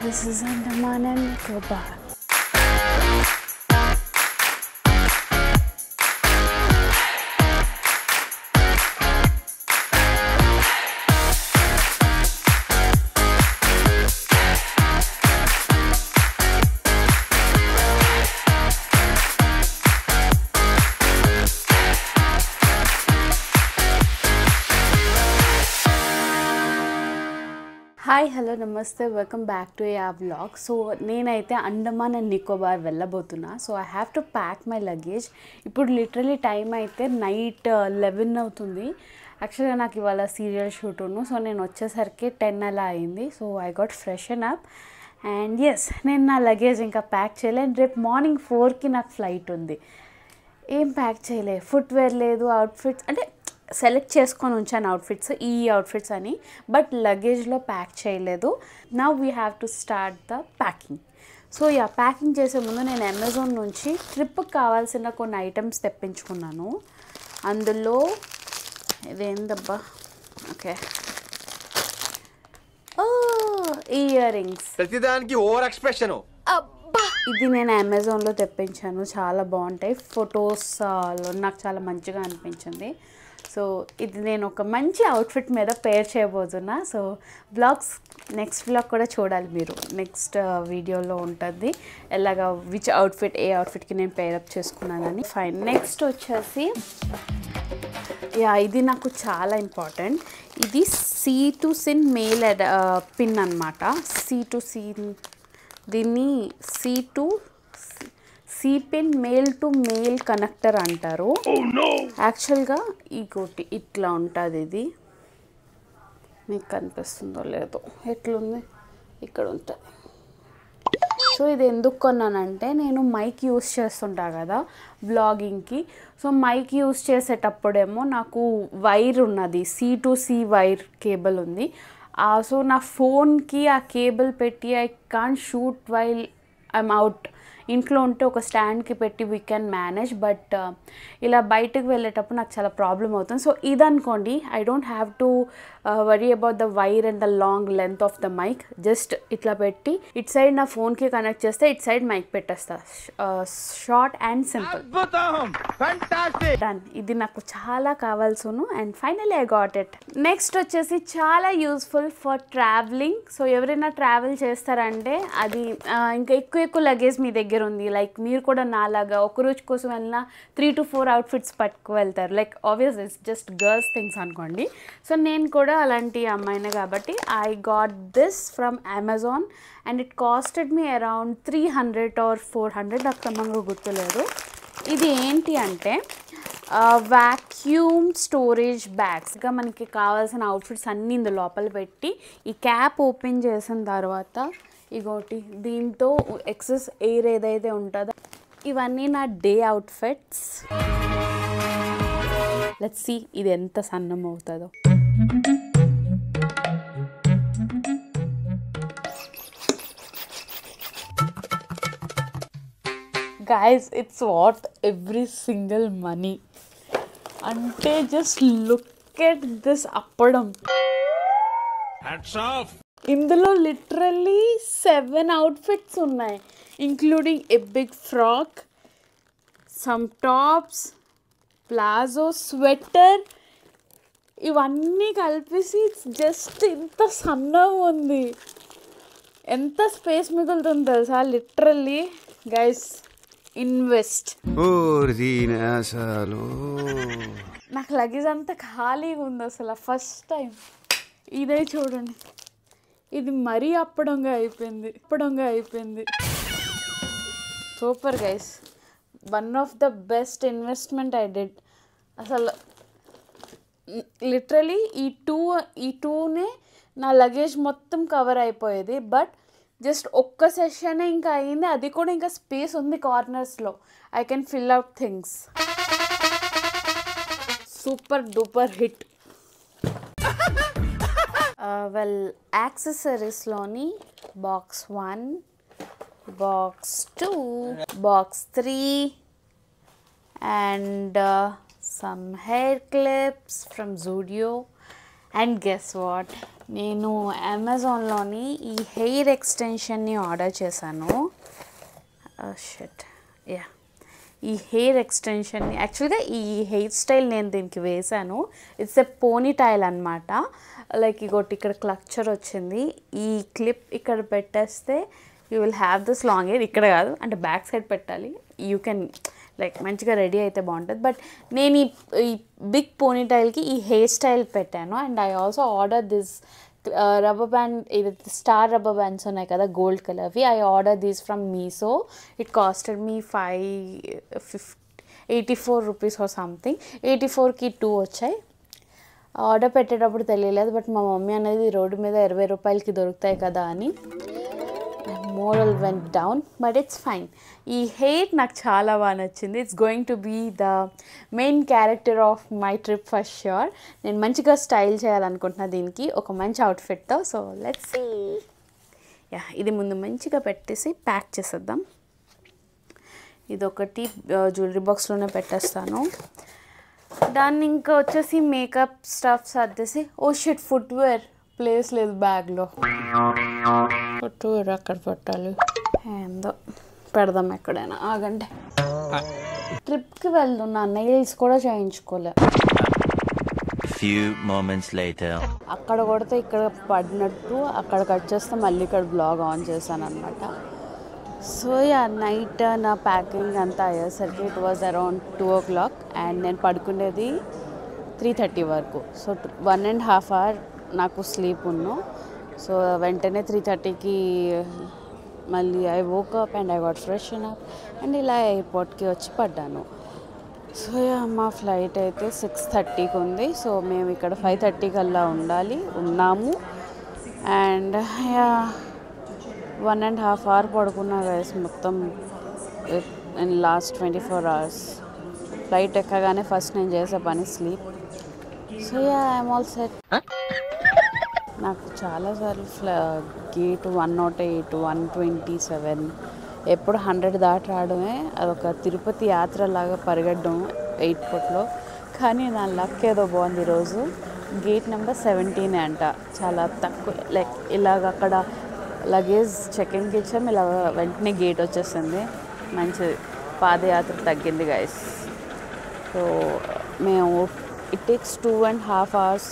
This is Andaman and Nicobar. Hi hello నమస్తే welcome back to a vlog. So నేనైతే Andaman and Nicobar వెళ్ళబోతున్నా. So I have to pack my luggage. ఇప్పుడు literally time అయితే night 11 అవుతుంది. యాక్చువల్గా నాకు ఇవాళ సీరియల్ షూట్ ఉన్నాను. సో నేను వచ్చేసరికి 10 అలా అయింది. So I got freshen up and ఎస్ నేను నా లగేజ్ ఇంకా ప్యాక్ చేయలేదు. రేపు మార్నింగ్ 4కి నాకు ఫ్లైట్ ఉంది. ఏం ప్యాక్ చేయలే, ఫుట్వేర్ లేదు, అవుట్ఫిట్స్ అంటే సెలెక్ట్ చేసుకొని ఉంచాను అవుట్ఫిట్స్, ఈ అవుట్ఫిట్స్ అని, బట్ లగేజ్లో ప్యాక్ చేయలేదు. Now we have to start the packing. So packing చేసే ముందు నేను అమెజాన్ నుంచి ట్రిప్కి కావాల్సిన కొన్ని ఐటమ్స్ తెప్పించుకున్నాను. అందులో ఇదేందబ్బా, ఓకే, ఇయర్ రింగ్స్. ప్రతిదానికి ఓవర్ ఎక్స్ప్రెషన్. ఇది నేను అమెజాన్లో తెప్పించాను, చాలా బాగుంటాయి. ఫొటోస్లో నాకు చాలా మంచిగా అనిపించింది. సో ఇది నేను ఒక మంచి అవుట్ఫిట్ మీద పేర్ చేయబోతున్నా. సో నెక్స్ట్ బ్లాగ్ కూడా చూడాలి మీరు. నెక్స్ట్ వీడియోలో ఉంటుంది ఎలాగా విచ్ అవుట్ఫిట్ ఏ అవుట్ఫిట్కి నేను పేరప్ చేసుకున్నానని. ఫైన్, నెక్స్ట్ వచ్చేసి ఇది నాకు చాలా ఇంపార్టెంట్. ఇది C2SIM మెయిల్ పిన్ అనమాట. C2SIM, దీన్ని C pin mail to mail connector అంటారు. యాక్చువల్గా ఇంకోటి ఇట్లా ఉంటుంది. ఇది మీకు కనిపిస్తుందో లేదో, ఎట్లుంది, ఇక్కడ ఉంటుంది. సో ఇది ఎందుకు కొన్నానంటే నేను మైక్ యూస్ చేస్తుంటా కదా బ్లాగింగ్కి. సో మైక్ యూస్ చేసేటప్పుడేమో నాకు వైర్ ఉన్నది, C2C వైర్ కేబుల్ ఉంది. సో నా ఫోన్కి ఆ కేబుల్ పెట్టి I can't shoot while I'm out. ఇంట్లో ఉంటే ఒక స్టాండ్కి పెట్టి వీ క్యాన్ మేనేజ్, బట్ ఇలా బయటకు వెళ్ళేటప్పుడు నాకు చాలా ప్రాబ్లం అవుతుంది. సో ఇదనుకోండి, I don't have to worry about the wire and the long length of the mic. Just ఇట్లా పెట్టి ఇట్ సైడ్ నా ఫోన్కి కనెక్ట్ చేస్తే ఇట్ సైడ్ మైక్ పెట్టేస్తా. Short and simple, done. ఇది నాకు చాలా కావాల్సును and finally I got it. Next వచ్చేసి చాలా యూస్ఫుల్ ఫర్ ట్రావెలింగ్. సో ఎవరైనా ట్రావెల్ చేస్తారంటే అది ఇంకా ఎక్కువ లగేజ్ మీ దగ్గర ఉంది, లైక్ మీరు కూడా నాలాగా ఒక రోజు కోసం వెళ్ళినా 3 to 4 అవుట్ఫిట్స్ పట్టుకు వెళ్తారు. Like obvious it's just girls things అనుకోండి. సో నేను కూడా అలాంటి అమ్మాయినే కాబట్టి I got this from Amazon and it costed me around 300 or 400, నాకు క్రమంగా గుర్తులేదు. ఇది ఏంటి అంటే వాక్యూమ్ స్టోరేజ్ బ్యాగ్స్. ఇంకా మనకి కావాల్సిన అవుట్ఫిట్స్ అన్నీ ఇందు లోపల పెట్టి ఈ క్యాప్ ఓపెన్ చేసిన తర్వాత ఇగోటి దీంతో ఎక్సెస్ ఎయిర్ ఏదైతే ఉంటుందో ఇవన్నీ నా డే అవుట్ఫిట్స్. లెట్స్ సీ ఇది ఎంత సన్నం అవుతుందో. Guys, it's worth every single money. అంటే జస్ట్ లుక్ ఎట్ దిస్ అప్పడం. Hats off. ఇందులో లిటరల్లీ 7 అవుట్ఫిట్స్ ఉన్నాయి, including a big frock, some tops, palazzo, sweater, ఇవన్నీ కలిపేసి జస్ట్ ఇంత సన్నగా ఉంది. ఎంత స్పేస్ మిగులుతుంది తెలుసా లిటరల్లీ. Guys, invest. నాకు లగేజ్ అంతా ఖాళీగా ఉంది అసలు. ఫస్ట్ టైం ఇదే చూడండి, ఇది మరీ అప్పడంగా అయిపోయింది. Super guys, one of the best investment I did. అసలు లిటరలీ ఈ టూనే నా లగేజ్ మొత్తం కవర్ అయిపోయేది, బట్ జస్ట్ ఒక్క సెషనే ఇంకా అయింది. అది కూడా ఇంకా స్పేస్ ఉంది కార్నర్స్లో. I can fill out things. Super duper hit. Well, యాక్సెసరీస్లోని box 1, box 2, box 3 and some hair clips from Zudio, and guess what, నేను అమెజాన్లోని ఈ హెయిర్ ఎక్స్టెన్షన్ని ఆర్డర్ చేశాను. షట్ యా, ఈ హెయిర్ ఎక్స్టెన్షన్ని యాక్చువల్గా ఈ హెయిర్ స్టైల్ నేను దీనికి వేశాను. ఇట్స్ ఎ పోనీ టైల్ అనమాట. లైక్ ఇంకోటి ఇక్కడ క్లచర్ వచ్చింది. ఈ క్లిప్ ఇక్కడ పెట్టేస్తే you will have this long hair. ఇక్కడ కాదు, అంటే బ్యాక్ సైడ్ పెట్టాలి. యూ కెన్ లైక్ మంచిగా రెడీ అయితే బాగుంటుంది. బట్ నేను ఈ బిగ్ పోనీ టైల్కి ఈ హెయిర్ స్టైల్ పెట్టాను. And I also order this rubber band, ఇది స్టార్ రబ్బర్ బ్యాండ్స్ ఉన్నాయి కదా గోల్డ్ కలర్వి. I order these from Meesho. It costed me 84 rupees or something. 84కి 2 వచ్చాయి. ఆర్డర్ పెట్టేటప్పుడు తెలియలేదు, బట్ మా మమ్మీ అనేది రోడ్డు మీద 20 రూపాయలకి దొరుకుతాయి కదా అని. Morale went down, but it's fine. ఈ హెయిర్ నాకు చాలా బాగా నచ్చింది. It's going to be the main character of my trip for sure. నేను మంచిగా స్టైల్ చేయాలనుకుంటున్నా దీనికి ఒక మంచి అవుట్ఫిట్తో. So let's see. యా, ఇది ముందు మంచిగా పెట్టేసి ప్యాక్ చేసేద్దాం. ఇదొకటి జ్యువెలరీ బాక్స్లోనే పెట్టేస్తాను. దాన్ని ఇంకా వచ్చేసి మేకప్ స్టఫ్ సర్దేసి, ఓ షిట్ ఫుట్వేర్ ప్లేస్ లేదు బ్యాగ్లో. ఫుట్వేర్ అక్కడ పెట్టాలి. ఏందో పెడదాం ఎక్కడైనా. ఆగండి, ట్రిప్కి వెళ్తున్నా, నెయిల్స్ కూడా చేయించుకోలే. అక్కడ కొడితే ఇక్కడ పడినట్టు అక్కడ కట్ చేస్తే మళ్ళీ ఇక్కడ బ్లాగ్ ఆన్ చేశాను అనమాట. సో యా, నైట్ నా ప్యాకింగ్ అంతా అయ్యేసరికి it was around 2 o'clock. And నేను పడుకునేది 3:30 వరకు. సో 1.5 hour నాకు స్లీప్ ఉన్నాను. సో వెంటనే 3:30కి మళ్ళీ I woke up and I got fresh up and ఇలా ఎయిర్పోర్ట్కి వచ్చి పడ్డాను. సో మా ఫ్లైట్ అయితే 6:30కి ఉంది. సో మేము ఇక్కడ 5:30 కల్లా ఉన్నాము. అండ్ యా, 1.5 hour పడుకున్నా గైస్ మొత్తం ఇన్ లాస్ట్ 24 hours. ఫ్లైట్ ఎక్కగానే ఫస్ట్ నేను చేసే పని sleep. So yeah, I'm all set. నాకు చాలాసార్లు గేట్ 108, 127 ఎప్పుడు 100 దాటి రావడమే అదొక తిరుపతి యాత్రలాగా పరిగెట్టడం ఎయిర్పోర్ట్లో. కానీ నా లక్ ఏదో బాగుంది ఈరోజు. గేట్ నెంబర్ 17 అంట. చాలా తక్కువ, లైక్ ఇలాగ అక్కడ లగేజ్ చెకింగ్కి ఇచ్చాం, ఇలా వెంటనే గేట్ వచ్చేసింది. మంచి పాదయాత్ర తగ్గింది గైస్. సో మేము ఇట్ టేక్స్ 2.5 hours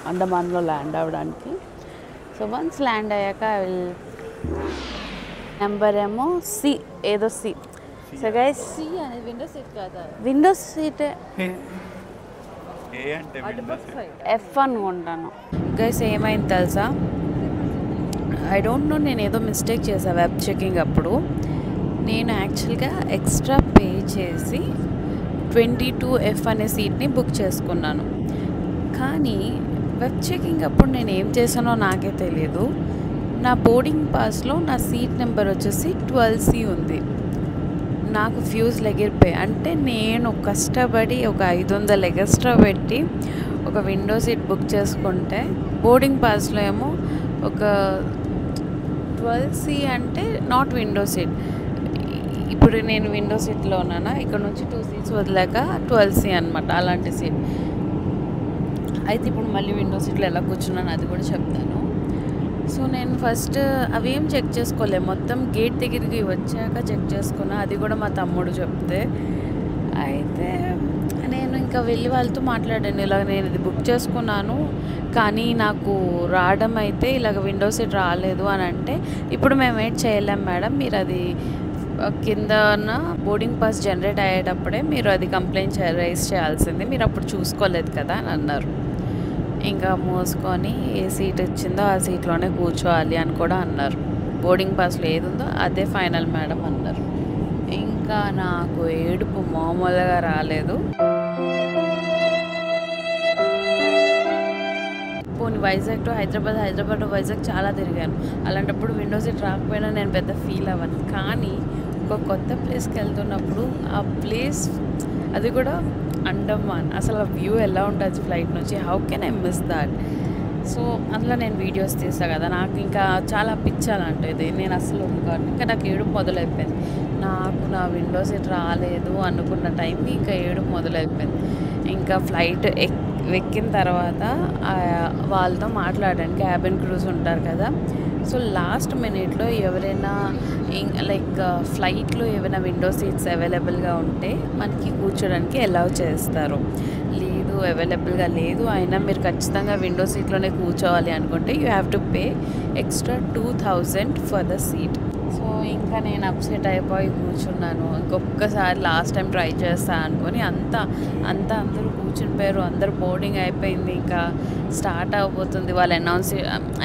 అండమాన్లో ల్యాండ్ అవ్వడానికి. సో వన్స్ ల్యాండ్ అయ్యాక ఐ విల్ నెంబర్ ఏమో సి, ఏదో సి. సో గైస్, సి అనేది విండో సీట్ కాదా? విండో సీటే. F అనుకుంటాను. గైస్ ఏమైంది తెలుసా, ఐ డోంట్ నో, నేను ఏదో మిస్టేక్ చేశాను వెబ్ చెకింగ్ అప్పుడు. నేను యాక్చువల్గా ఎక్స్ట్రా పే చేసి 22F అనే సీట్ని బుక్ చేసుకున్నాను. కానీ వెబ్ చెకింగ్ అప్పుడు నేను ఏం చేశానో నాకే తెలియదు. నా బోర్డింగ్ పాస్లో నా సీట్ నెంబర్ వచ్చేసి 12C ఉంది. నాకు ఫ్యూజ్ ఎగిరిపోయి, అంటే నేను కష్టపడి ఒక 500 ఎక్స్ట్రా పెట్టి ఒక విండో సీట్ బుక్ చేసుకుంటే బోర్డింగ్ పాస్లో ఏమో ఒక 12C అంటే నాట్ విండో సీట్. ఇప్పుడు నేను విండో సీట్లో ఉన్నానా, ఇక్కడ నుంచి 2 seats వదిలేక 12C అనమాట, అలాంటి సీట్. అయితే ఇప్పుడు మళ్ళీ విండో సీట్లో ఎలా కూర్చున్నాను అది కూడా చెప్తాను. సో నేను ఫస్ట్ అవేం చెక్ చేసుకోలే, మొత్తం గేట్ దగ్గరికి వచ్చాక చెక్ చేసుకున్నా. అది కూడా మా తమ్ముడు చెప్తే. అయితే నేను ఇంకా వెళ్ళి వాళ్ళతో మాట్లాడాను, ఇలాగ నేను ఇది బుక్ చేసుకున్నాను కానీ నాకు రావడం అయితే ఇలాగ విండో సీట్ రాలేదు అని అంటే, ఇప్పుడు మేము ఏం చేయలేం మేడం, మీరు అది కిందన బోర్డింగ్ పాస్ జనరేట్ అయ్యేటప్పుడే మీరు అది కంప్లైంట్ రైజ్ చేయాల్సింది, మీరు అప్పుడు చూసుకోలేదు కదా అని అన్నారు. ఇంకా మోసుకొని ఏ సీట్ ఇచ్చిందో ఆ సీట్లోనే కూర్చోవాలి అని కూడా అన్నారు. బోర్డింగ్ పాస్లో ఏది ఉందో అదే ఫైనల్ మేడం అన్నారు. ఇంకా నాకు ఏడుపు మామూలుగా రాలేదు. పోనీ వైజాగ్ టు హైదరాబాద్, హైదరాబాద్ టు వైజాగ్ చాలా తిరిగాను. అలాంటప్పుడు విండో సీట్ రాకపోయినా నేను పెద్ద ఫీల్ అవ్వను. కానీ ఒక కొత్త ప్లేస్కి వెళ్తున్నప్పుడు ఆ ప్లేస్, అది కూడా అండమాన్, అసలు ఆ వ్యూ ఎలా ఉంటుంది ఫ్లైట్ నుంచి, how can I miss that. So అందులో నేను వీడియోస్ తీస్తాను కదా, నాకు ఇంకా చాలా పిచ్చి అలాంటిది. నేను అసలు ఇంకా నాకు ఏడుపు మొదలైపోయింది. నాకు నా విండో సీట్ రాలేదు అనుకున్న టైంకి ఇంకా ఏడుపు మొదలైపోయింది. ఇంకా ఫ్లైట్ ఎక్కిన తర్వాత వాళ్ళతో మాట్లాడండి, క్యాబిన్ క్రూస్ ఉంటారు కదా. సో లాస్ట్ మినిట్లో ఎవరైనా లైక్ ఫ్లైట్లో ఏమైనా విండో సీట్స్ అవైలబుల్గా ఉంటే మనకి కూర్చోడానికి అలౌ చేస్తారు. లేదు అవైలబుల్గా లేదు అయినా మీరు ఖచ్చితంగా విండో సీట్లోనే కూర్చోవాలి అనుకుంటే you have to pay extra 2000 for the seat. So ఇంకా నేను అప్సెట్ అయిపోయి కూర్చున్నాను. ఇంకొకసారి లాస్ట్ టైం ట్రై చేస్తా అనుకొని అందరూ కూర్చుని పోయారు. అందరూ బోర్డింగ్ అయిపోయింది, ఇంకా స్టార్ట్ అయిపోతుంది. వాళ్ళు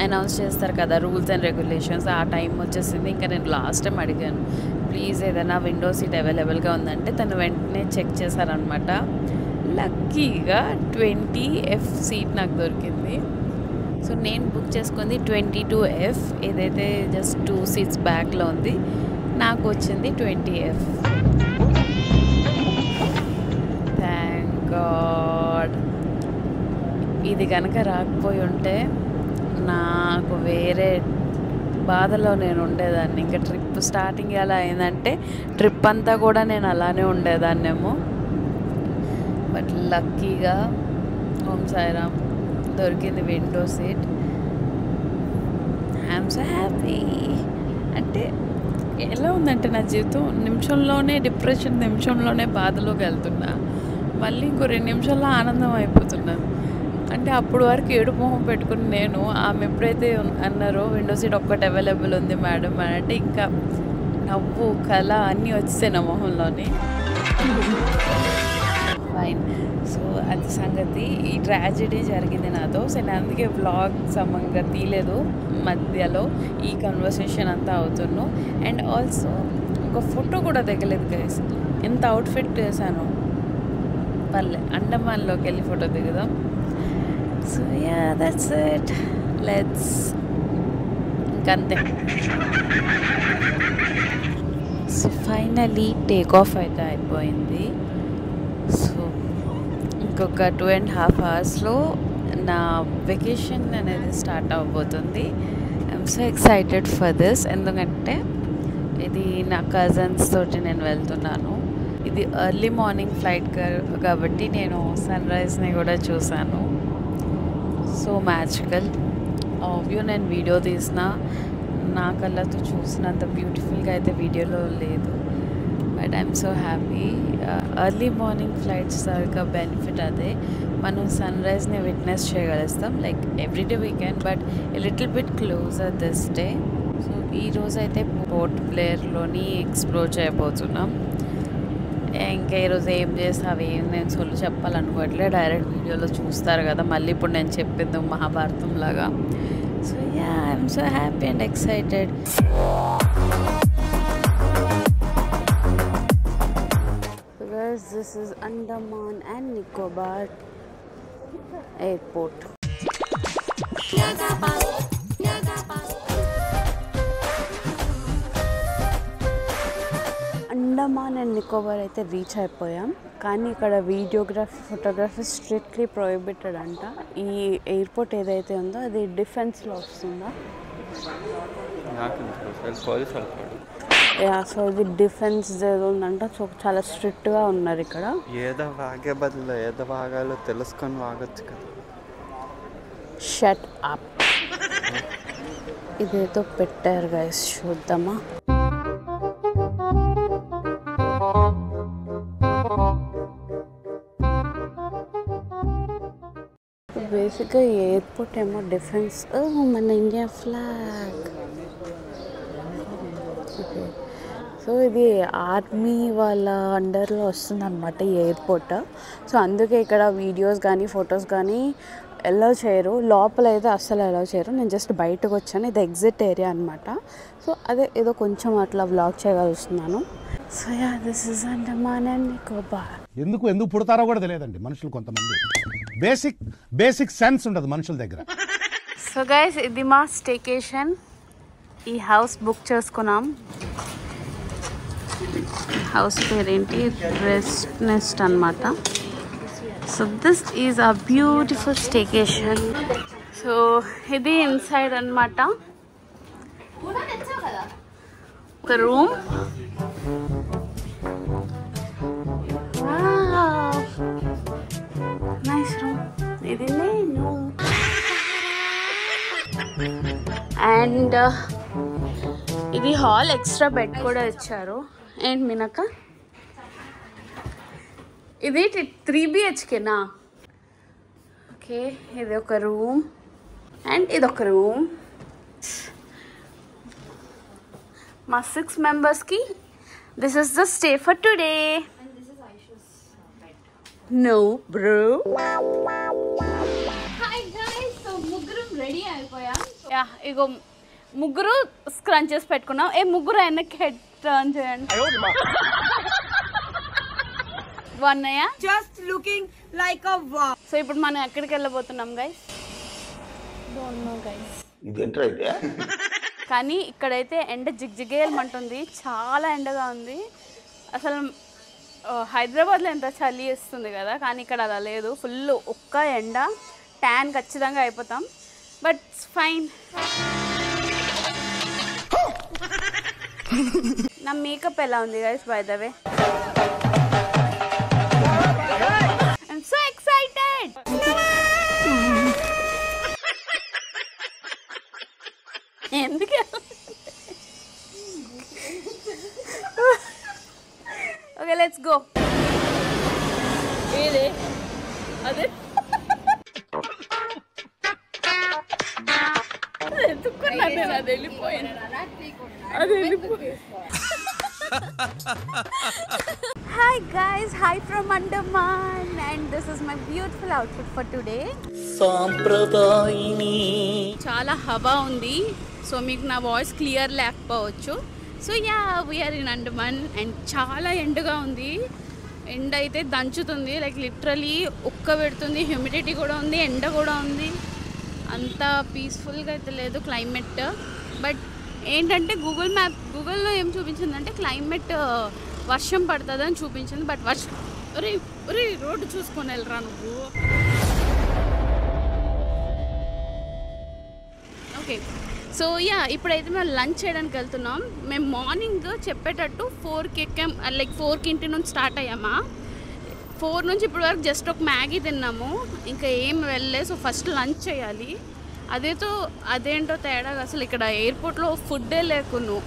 అనౌన్స్ చేస్తారు కదా రూల్స్ అండ్ రెగ్యులేషన్స్. ఆ టైం వచ్చేసింది. ఇంకా నేను లాస్ట్ టైం అడిగాను, ప్లీజ్ ఏదైనా విండో సీట్ అవైలబుల్గా ఉందంటే తను వెంటనే చెక్ చేశారనమాట. లక్కీగా 20F సీట్ నాకు దొరికింది. సో నేను బుక్ చేసుకుంది 22F, ఏదైతే జస్ట్ 2 సీట్స్ బ్యాక్లో ఉంది. నాకు వచ్చింది 20F. Thank God. ఇది కనుక రాకపోయి ఉంటే నాకు వేరే బాధలో నేను ఉండేదాన్ని. ఇంకా ట్రిప్ స్టార్టింగ్ ఎలా అయిందంటే ట్రిప్ అంతా కూడా నేను అలానే ఉండేదాన్నేమో. బట్ లక్కీగా ఓం సాయిరామ్ దొరికింది window seat. I'm so happy. అంటే ఎలా ఉందంటే నా జీవితం నిమిషంలోనే డిప్రెషన్, నిమిషంలోనే బాధలోకి వెళ్తున్నా, మళ్ళీ ఇంకో 2 నిమిషాల్లో ఆనందం అయిపోతున్నా. అంటే అప్పుడు వరకు ఏడు మొహం పెట్టుకుని నేను ఆమె ఎప్పుడైతే అన్నారో విండో సీట్ ఒక్కటి అవైలబుల్ ఉంది మేడం అని అంటే ఇంకా నవ్వు కళ అన్నీ వచ్చేసాయి నా మొహంలోని. ఫైన్. సో అది సంగతి. ఈ ట్రాజెడీ జరిగింది నాతో. సో నేను అందుకే వ్లాగ్ సమంగా తీయలేదు, మధ్యలో ఈ కన్వర్సేషన్ అంతా అవుతున్నాను. అండ్ ఆల్సో ఒక ఫోటో కూడా దిగలేదు గైస్. ఎంత అవుట్ఫిట్ చేశాను. పర్లే, అండమాన్లోకి వెళ్ళి ఫోటో దిగుదాం. So yeah that's it, let's. ఇంకంతే. సో ఫైనలీ టేక్ ఆఫ్ అయితే అయిపోయింది. సో ఇంకొక 2.5 అవర్స్లో నా వెకేషన్ అనేది స్టార్ట్ అవబోతుంది. I'm so excited for this. ఎందుకంటే ఇది నా కజిన్స్ తోటి నేను వెళ్తున్నాను. ఇది ఎర్లీ మార్నింగ్ ఫ్లైట్ కాబట్టి నేను సన్ రైజ్ని కూడా చూశాను. So magical. వ్యూ నేను వీడియో తీసిన నా కళ్ళతో చూసినంత బ్యూటిఫుల్గా అయితే వీడియోలో లేదు. But I'm so happy. Early morning flights యొక్క బెనిఫిట్ అదే, మనం సన్ రైజ్ని విట్నెస్ చేయగలుగుతాం. Like everyday weekend but little bit closer this day. So ఈరోజు అయితే పోర్ట్ బ్లేర్లోని ఎక్స్ప్లోర్ చేయబోతున్నాం. ఇంకా ఈరోజు ఏం చేస్తే అవి ఏం నేను సొల్లు చెప్పాలనుకోవట్లే, డైరెక్ట్ వీడియోలో చూస్తారు కదా. మళ్ళీ ఇప్పుడు నేను చెప్పింది మహాభారతం లాగా. So yeah I'm so happy and excited. This is Andaman and Nicobar Airport. Andaman and Nicobar అయితే రీచ్ అయిపోయాం. కానీ ఇక్కడ వీడియోగ్రఫీ, ఫోటోగ్రఫీ స్ట్రిక్ట్లీ ప్రొహిబిటెడ్ అంట. ఈ ఎయిర్పోర్ట్ ఏదైతే ఉందో అది డిఫెన్స్లో వస్తుందా? సో ఇది డిఫెన్స్ ఉందంట. సో చాలా స్ట్రిక్ట్గా ఉన్నారు ఇక్కడ. ఏదో వాగే బదులు ఏదో వాగాలో తెలుసుకొని వాగచ్చు కదా. Shut up. ఇదేదో పెట్టారు గైస్, చూద్దామా. బేసిక్గా ఎయిర్పోర్ట్ ఏమో డిఫెన్స్, మన ఇండియా ఫ్లాగ్. సో ఇది ఆర్మీ వాళ్ళ అండర్లో వస్తుంది అనమాట ఈ ఎయిర్పోర్ట్. సో అందుకే ఇక్కడ వీడియోస్ కానీ ఫొటోస్ కానీ అలౌ చేయరు. లోపల అయితే అస్సలు అలౌ చేయరు. నేను జస్ట్ బయటకు వచ్చాను. ఇది ఎగ్జిట్ ఏరియా అనమాట. సో అదే ఏదో కొంచెం అట్లా వ్లాగ్ చేయగలుగుతున్నాను. So yeah this is Andaman and Nicobar. ఎందుకు పుడతారో కూడా తెలియదండి మనుషులు. కొంతమంది బేసిక్ సెన్స్ ఉండదు మనుషుల దగ్గర. సో గైస్ ఇది మా స్టేకేషన్. ఈ హౌస్ బుక్ చేసుకున్నాం. హౌస్ పేరేంటి, రెస్ట్ నెస్ట్ అనమాట. So this is a beautiful staycation. So ఇది ఇన్సైడ్ అనమాట. ఒక రూమ్. Nice room. అండ్ ఇది హాల్, ఎక్స్ట్రా బెడ్ కూడా ఇచ్చారు. అండ్ మినక ఇది 3 BHKనా? ఓకే, ఇది ఒక రూమ్ అండ్ ఇది ఒక రూమ్. మా 6 మెంబర్స్కి this is the stay for today. No bro. Hi guys, so ముగ్గురు రెడీ అయిపోయాం. యా, ఇగో ముగ్గురు స్క్రంచెస్ పెట్టుకున్నాం. ముగ్గురు వెనక్కి హెడ్ టర్న్ చేయండి. బాగున్నాయా? Just looking like a wow. So ఇప్పుడు మనం ఎక్కడికి వెళ్ళబోతున్నాం గైస్? Don't know guys. ఇదేంట్రా అయితే? కానీ ఇక్కడైతే ఎండ జిగ్జిగేయమంటుంది, చాలా ఎండగా ఉంది. అసలు హైదరాబాద్లో ఎంత చలి ఇస్తుంది కదా, కానీ ఇక్కడ అలా లేదు. ఫుల్ ఒక్క ఎండ, ట్యాన్ ఖచ్చితంగా అయిపోతాం. But fine. నా మేకప్ ఎలా ఉంది guys by the way? I'm so excited. ఎందుకు? Okay, let's go. ఏదే అదే ఎత్తుకున్నా నేను, అది వెళ్ళిపోయాను. అది వెళ్ళిపోయాను. Hi guys, hi from Andaman, and this is my beautiful outfit for today. సాంప్రదాయిని. చాలా హవా ఉంది, సో మీకు నా వాయిస్ క్లియర్ లేకపోవచ్చు. So yeah, we're in Andaman and చాలా ఎండగా ఉంది. ఎండ అయితే దంచుతుంది, లైక్ లిటరలీ ఉక్క పెడుతుంది. హ్యూమిడిటీ కూడా ఉంది, ఎండ కూడా ఉంది. అంత పీస్ఫుల్గా అయితే లేదు క్లైమేట్. బట్ ఏంటంటే గూగుల్లో ఏం చూపించిందంటే క్లైమేట్ వర్షం పడుతుందని చూపించింది. బట్ వర్షం ఒరే రోడ్డు చూసుకొని వెళ్ళరా నువ్వు. ఓకే, సో యా, ఇప్పుడైతే మేము లంచ్ చేయడానికి వెళ్తున్నాం. మేము మార్నింగ్ చెప్పేటట్టు 4కి ఎక్కాం, లైక్ 4కి ఇంటి నుంచి స్టార్ట్ అయ్యామా. 4 నుంచి ఇప్పటి వరకు జస్ట్ ఒక మ్యాగీ తిన్నాము, ఇంకా ఏం వెళ్ళలేదు. సో ఫస్ట్ లంచ్ చేయాలి. అదేంటో తేడా, అసలు ఇక్కడ ఎయిర్పోర్ట్లో ఫుడ్డే లేకును.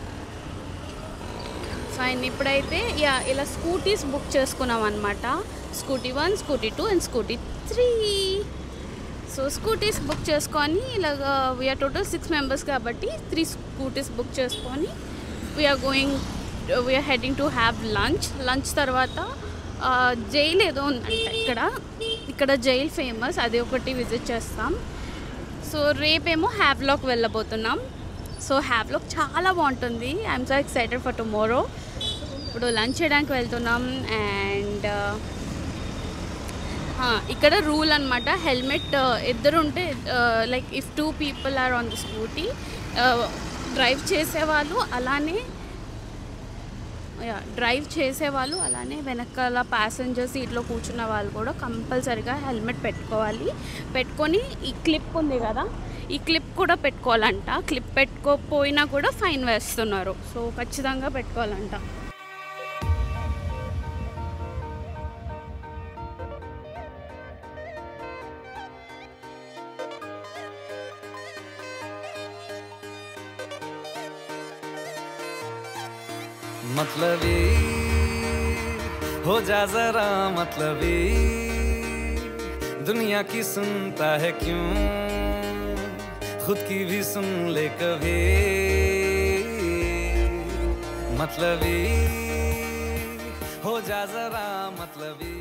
ఫైన్, ఇప్పుడైతే యా ఇలా స్కూటీస్ బుక్ చేసుకున్నాం అనమాట. Scooty 1, scooty 2 and scooty 3. So scooties book చేసుకొని ఇలాగా వీఆర్ టోటల్ 6 మెంబర్స్ కాబట్టి 3 స్కూటీస్ బుక్ చేసుకొని we're heading to have lunch తర్వాత జైల్ ఏదో ఉందంట ఇక్కడ జైల్ ఫేమస్, అది ఒకటి విజిట్ చేస్తాం. సో రేపేమో హ్యావ్లాక్ వెళ్ళబోతున్నాం. సో హ్యావ్లాక్ చాలా బాగుంటుంది. I'm so excited for tomorrow. ఇప్పుడు లంచ్ చేయడానికి వెళ్తున్నాం. అండ్ ఇక్కడ రూల్ అనమాట, హెల్మెట్ ఇద్దరు ఉంటే, like if 2 people are on the scooty, drive చేసేవాళ్ళు అలానే వెనకాల ప్యాసింజర్ సీట్లో కూర్చున్న వాళ్ళు కూడా కంపల్సరీగా హెల్మెట్ పెట్టుకొని ఈ క్లిప్ ఉంది కదా, ఈ క్లిప్ కూడా పెట్టుకోవాలంట. క్లిప్ పెట్టుకోకపోయినా కూడా ఫైన్ వేస్తున్నారు. సో ఖచ్చితంగా పెట్టుకోవాలంట. मतलबी हो जा जरा मतलबी, दुनिया की सुनता है क्यों, खुद की भी सुन ले कभी, मतलबी हो जा जरा मतलबी.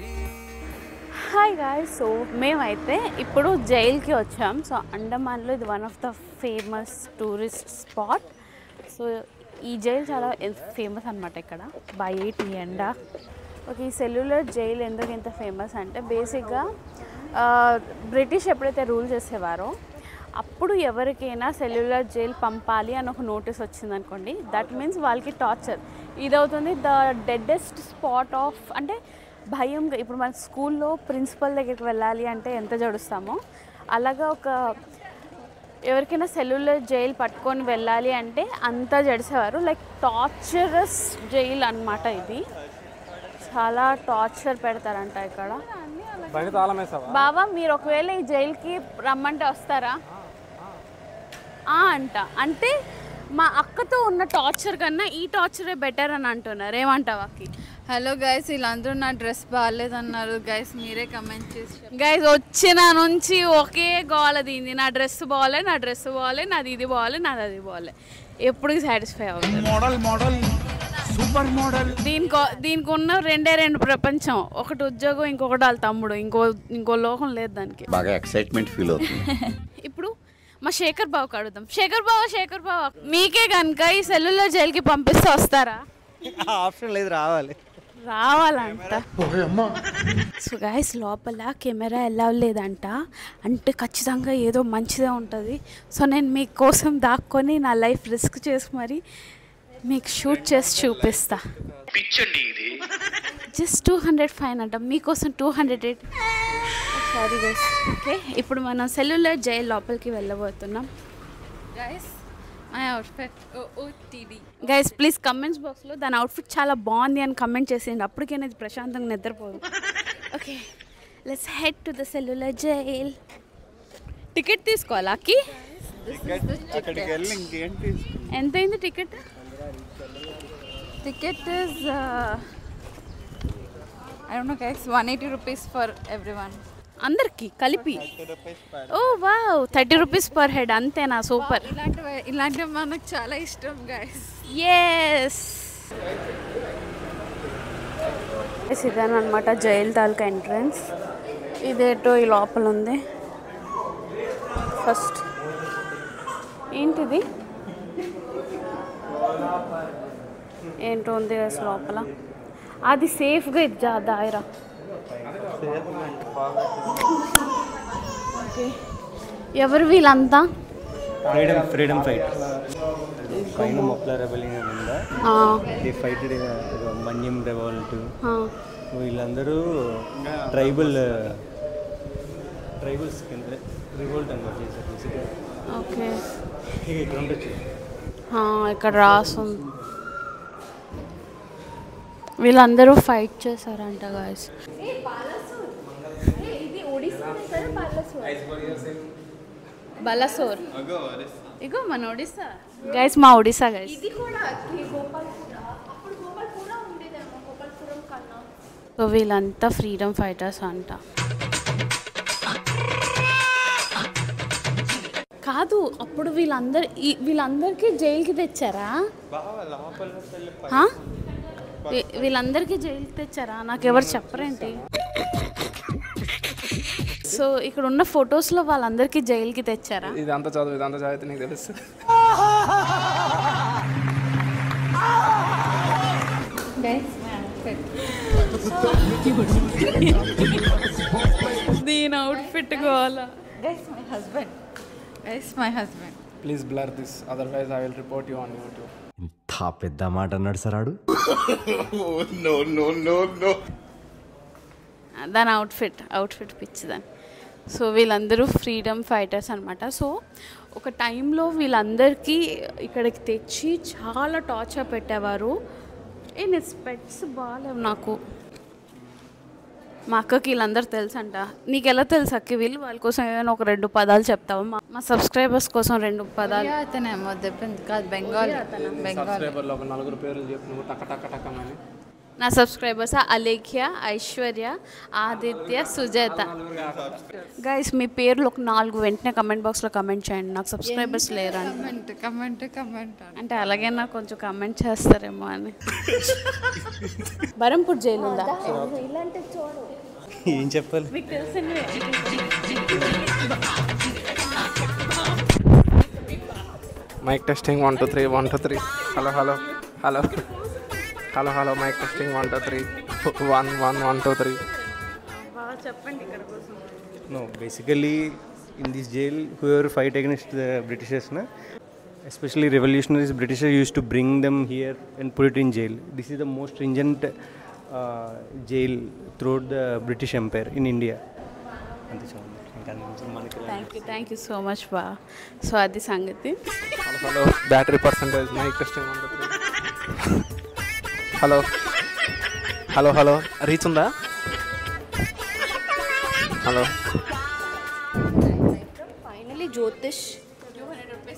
హాయ్ గాయ్స్, సో మేమైతే ఇప్పుడు జైల్కి వచ్చాం. సో అండమాన్లో ఇది one of the famous tourist spot. So ఈ జైల్ చాలా ఫేమస్ అనమాట ఇక్కడ. బయట ఎండ. ఓకే, ఈ సెల్యులర్ జైల్ ఎందుకు ఇంత ఫేమస్ అంటే, బేసిక్గా బ్రిటిష్ ఎప్పుడైతే రూల్ చేసేవారో అప్పుడు ఎవరికైనా సెల్యులర్ జైల్ పంపాలి అని ఒక నోటీస్ వచ్చిందనుకోండి, దట్ మీన్స్ వాళ్ళకి టార్చర్. ఇదవుతుంది ద డెడ్డెస్ట్ స్పాట్ ఆఫ్, అంటే భయంగా. ఇప్పుడు మన స్కూల్లో ప్రిన్సిపల్ దగ్గరికి వెళ్ళాలి అంటే ఎంత జడుస్తామో, అలాగా ఎవరికైనా సెల్యులర్ జైల్ పట్టుకొని వెళ్ళాలి అంటే అంతా జడిసేవారు. లైక్ టార్చరస్ జైల్ అనమాట ఇది. చాలా టార్చర్ పెడతారంట ఇక్కడ. బండి తాళం వేసావా బాబా, మీరు ఒకవేళ ఈ జైలుకి రమ్మంటే వస్తారా? అంట అంటే మా అక్కతో ఉన్న టార్చర్ కన్నా ఈ టార్చరే బెటర్ అని అంటున్నారు. ఏమంటావు అక్కి? హలో గైస్, వీళ్ళందరూ నా డ్రెస్ బాగాలేదన్నారు. గైస్ మీరే కమెంట్ చేసి గైస్ వచ్చిన నుంచి ఒకే గోల దీంది, నా డ్రెస్ బాగాలే, నా డ్రెస్ బాగాలే, నాది ఇది బాగాలే, నాది అది బాగాలే. ఎప్పుడు సాటిస్ఫై అవుతుంది. Model super model. దీనికి ఉన్న రెండు ప్రపంచం. ఒకటి ఉద్యోగం, ఇంకొకటి వాళ్ళ తమ్ముడు, ఇంకో లోకం లేదు దానికి. బాగా ఎక్సైట్మెంట్ ఫీల్ అవుతుంది. ఇప్పుడు మా శేఖర్ బావకు అడుగుదాం. శేఖర్ బావ మీకే కనుక ఈ సెల్యులర్ జైలుకి పంపిస్తే వస్తారా? ఆప్షన్ లేదు, రావాలంట. సో గైస్ లోపల కెమెరా ఎలా లేదంట, అంటే ఖచ్చితంగా ఏదో మంచిదే ఉంటుంది. సో నేను మీకోసం దాక్కొని నా లైఫ్ రిస్క్ చేసి మరి మీకు షూట్ చేసి చూపిస్తా. జస్ట్ 200 ఫైన్ అంట, మీకోసం 208. Sorry guys. ఓకే, ఇప్పుడు మనం సెల్యులర్ జైల్ లోపలికి వెళ్ళబోతున్నాం. Guys my outfit OTD. Guys please comments బాక్స్లో దాని అవుట్ఫిట్ చాలా బాగుంది అని కమెంట్ చేసేయండి. అప్పటికైనా ఇది ప్రశాంతంగా నిద్రపోదు. Okay, let's head to the cellular jail. Ticket తీసుకోవాలా అక్కి? అక్కడికి వెళ్ళి ఇంకేంటి ఎంత అయింది ticket? Ticket is I don't know guys, 180 rupees for everyone. అందరికి కలిపి? ఓ వావ్, 30 రూపీస్ పర్ హెడ్. అంతేనా? సూపర్. ఇలాంటివి మనకు చాలా ఇష్టం గైస్. ఎస్, ఇదేనమాట జైల్ తాలూకా ఎంట్రన్స్. ఇదేటో ఈ లోపల ఉంది. ఫస్ట్ ఏంటిది, ఏంటో ఉంది అసలు లోపల. అది సేఫ్గా ఇచ్చా దాయరా. ఓకే, ఎవరు వీళ్ళంతా? ఫ్రీడమ్ ఫైట్ పైన మొక్కల రెబలింగ్ అని ఉందా, ది ఫైట్ మన్యం రెవోల్ట్. వీళ్ళందరూ ట్రైబల్స్ కింద రివోల్ట్ అని చేశారు. ఓకే, ఇక్కడ ఉండొచ్చు. ఇక్కడ రాస్తుంది. వీళ్ళందరూ ఫైట్ చేశారంట గాయస్. బలసోర్ ఇగో మన ఒడిస్సా గైస్, మా ఒడిస్సా గైస్. సో వీళ్ళంతా ఫ్రీడమ్ ఫైటర్స్ అంట. కాదు, అప్పుడు వీళ్ళందరికీ జైలుకి తెచ్చారా? వీళ్ళందరికీ జైలుకి తెచ్చారా? నాకు ఎవరు చెప్పరేంటి? సో ఇక్కడ ఉన్న ఫొటోస్లో వాళ్ళందరికీ జైలుకి తెచ్చారా? ఇదంతా చదివితే నీకు తెలుసు. దీని అవుట్ఫిట్ కావాలా? My husband please blur this, otherwise I will report you on YouTube. ఇంత పెద్ద మాట అన్నాడు సార్ ఆడు. దాని అవుట్ఫిట్ పిచ్చిదాన్ని. సో వీళ్ళందరూ ఫ్రీడమ్ ఫైటర్స్ అనమాట. సో ఒక టైంలో వీళ్ళందరికీ ఇక్కడికి తెచ్చి చాలా టార్చర్ పెట్టేవారు. నేను స్పెట్స్ బాగాలేవు నాకు. మా అక్కకి వీళ్ళందరూ తెలుసు అంట. నీకు ఎలా తెలుసు అక్కి? వీళ్ళు వాళ్ళ కోసం ఏమైనా ఒక 2 పదాలు చెప్తావా? మా సబ్స్క్రైబర్స్ కోసం 2 పదాలు. అతనేమో దెబ్బింది కాదు, బెంగాలీ. సబ్స్క్రైబర్లో ఒక 4 పేర్లు చెప్పు నువ్వు, టక టక టక అని. నా సబ్స్క్రైబర్స్ అలేఖ్య, ఐశ్వర్య, ఆదిత్య, సుజాత. గైస్ మీ పేర్లు ఒక 4 వెంటనే కమెంట్ బాక్స్లో కమెంట్ చేయండి. నాకు సబ్స్క్రైబర్స్ లేరు కమెంట్ అంటే అలాగే నాకు కొంచెం కమెంట్ చేస్తారేమో అని. బరంపూర్ జైలు ఉందా? ఏం చెప్పాలి? మీకు తెలిసింది. Mike testing 1 2 3 1 2 3. Hello mike testing 1 2 3 1 1 1 2 3. చెప్పండి ఇక్కడ కోసం. No, basically in this jail, whoever fight against the Britishers, especially revolutionaries, Britishers used to bring them here and put it in jail. This is the most stringent jail throughout the British Empire in India. Thank you so much బా. So అది సంగతి. Hello battery percentage mike testing 1 2 3. Hello reach ఉందా? Hello finally Jyotish 200 hello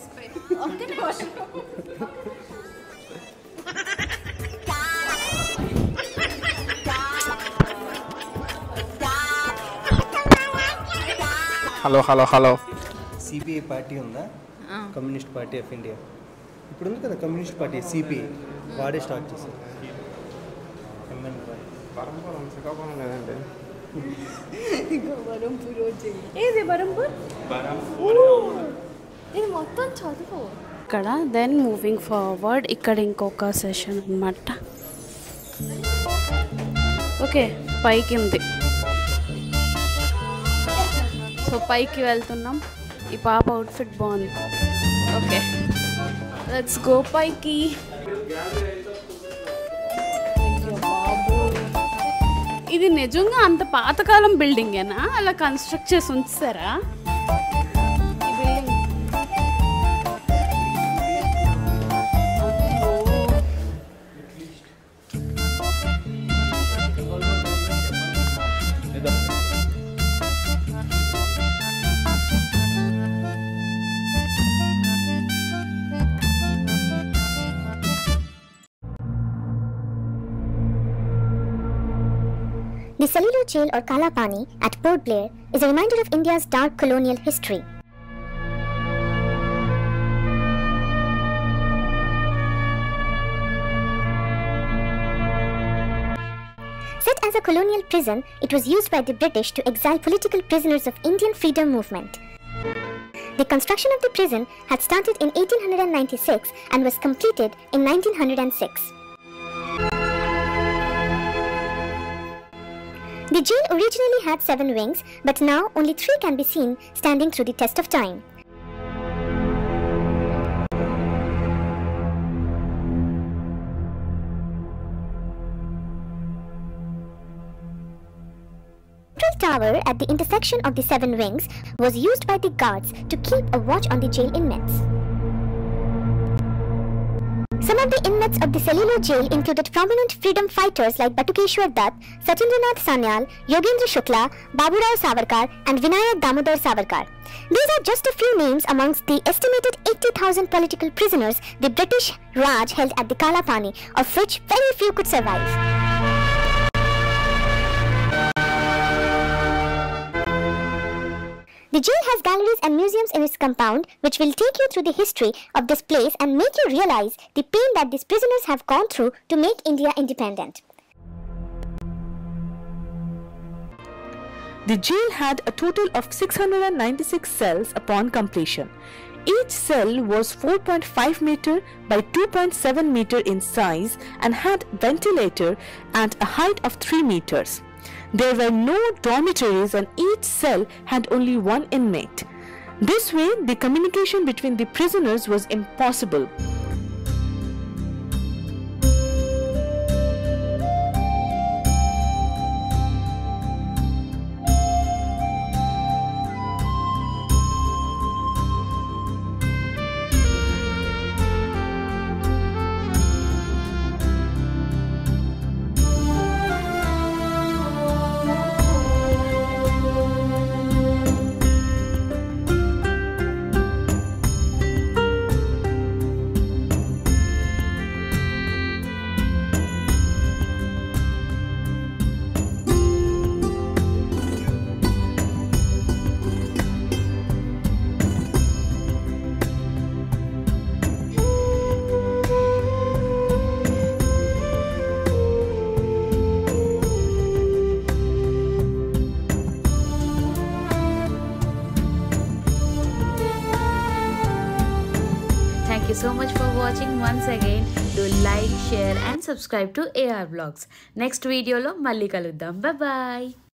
CPI party ఉందా, communist party of India. ఇప్పుడు ఉంది కదా communist party CPI, వాడే start చేశారు. శ్రీకాకుళం లేదండి. ఏది బరంపూర్ ఇది మొత్తం చదువు ఇక్కడ. దెన్ మూవింగ్ ఫార్వర్డ్ ఇక్కడ ఇంకొక సెషన్ అన్నమాట. ఓకే పైకి ఉంది, సో పైకి వెళ్తున్నాం. ఈ పాప అవుట్ఫిట్ బాగుంది. ఓకే లెట్స్ గో పైకి. ఇది నిజంగా అంత పాతకాలం బిల్డింగేనా, అలా కన్స్ట్రక్ట్ చేసి ఉంచారా ఈ building? The Cellular Jail or Kala Pani at Port Blair is a reminder of India's dark colonial history. Set as a colonial prison, it was used by the British to exile political prisoners of Indian freedom movement. The construction of the prison had started in 1896 and was completed in 1906. The jail originally had 7 wings, but now only 3 can be seen standing through the test of time. The central tower at the intersection of the 7 wings was used by the guards to keep a watch on the jail inmates. Some of the inmates of the cellular jail included prominent freedom fighters like Batukeshwar Dutt, Sachindranath Sanyal, Yogendra Shukla, Baburao Savarkar and Vinayak Damodar Savarkar. These are just a few names amongst the estimated 80,000 political prisoners the British Raj held at the Kala Pani, of which very few could survive. The jail has galleries and museums in its compound, which will take you through the history of this place and make you realize the pain that these prisoners have gone through to make India independent. The jail had a total of 696 cells upon completion. Each cell was 4.5 meter by 2.7 meter in size and had ventilator at a height of 3 meters. There were no dormitories and each cell had only 1 inmate. This way, the communication between the prisoners was impossible. Thank you so much for watching. Once again, do like, share and subscribe to AR Vlogs. Next video lo malli kaluddam. Bye bye.